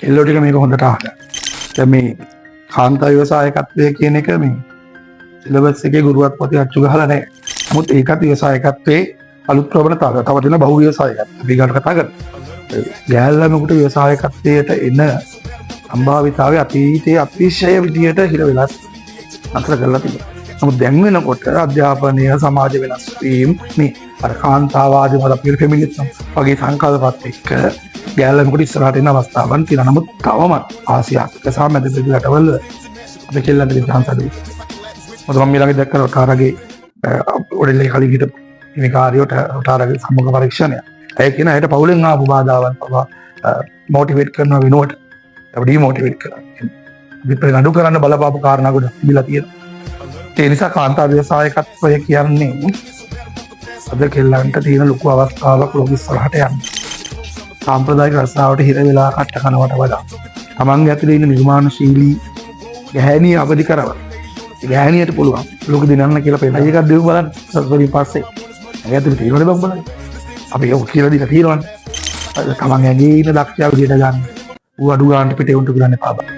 කෙල්ලෝ ටික මේක හොඳට අහගන්න. දැන් මේ කාන්තා ව්‍යවසායකත්වය කියන එක මේ සිලබස් එකේ ගුරුවත් පොතේ අච්චු ගහලා නැහැ. නමුත් ඒකත් ව්‍යවසායකත්වයේ අලුත් ප්‍රවණතාවය. තව තියෙන බහුව ව්‍යවසායකත්වය. අපි ගන්න කතා කරමු. ගෑල්ලාමකට ව්‍යවසායකත්වයට එන සම්භාවිතාවය අතීතයේ අතිශය විදියට හිර වෙලා අතර කරලා තිබුණා. නමුත් දැන් වෙනකොට අධ්‍යාපනය සමාජ වෙනස් වීම මේ අර කාන්තාවාදී මත අපේ ෆෙමිනිසම් වගේ සංකල්පات එක්ක ගෑල්ලාමකට ඉස්සරහට එන අවස්ථාවන් තියෙනවා. නමුත් තවමත් ආසියාතික සහ මැද පෙරදිග රටවල අපේ කෙල්ලන්ට chance අඩුයි. මොකද මම ඊළඟ දැක්කා ටාරාගේ ඔඩෙල්ලේ කලින් හිටපු මේ කාර්යයට ටාරාගේ සම්මුඛ පරීක්ෂණය. ඒ කියන අයට පවුලෙන් ආපු බාධාවන් පවා මොටිවේට් කරන වෙනුවට අපිට ඩිමෝටිවේට් කරනවා. විපරිණ අඩු කරන්න බලපාපු කාරණා ගොඩක් තිබිලා තියෙනවා. ඒ නිසා කාන්තා ව්‍යවසායකත්වය කියන්නේ අද කෙල්ලන්ට තියෙන ලොකු අවස්ථාවක් ලෝක ඉස්සරහට යන්න. සාම්ප්‍රදායික රස්සාවට හිර වෙලා කට්ට කනවට වඩා තමන්ගේ ඇතුලේ ඉන්න නිර්මාණශීලී ගැහැණිය අවදි කරවල. ඒ ගැහැණියට පුළුවන් ලෝක දිනන්න කියලා පෙන්නන එකක් දෙමු බලන්න. සස්වලින් පස්සේ ඇතුලේ තියෙනවනේ බං බලන්න. අපි ඒක කියලා දීලා තියෙනවනේ. තමන් ඇගේ ඉන්න දක්ෂයා විදියට ගන්න. ඌ අඩු ගන්නට පිටේ උන්ට කරන්න එපා.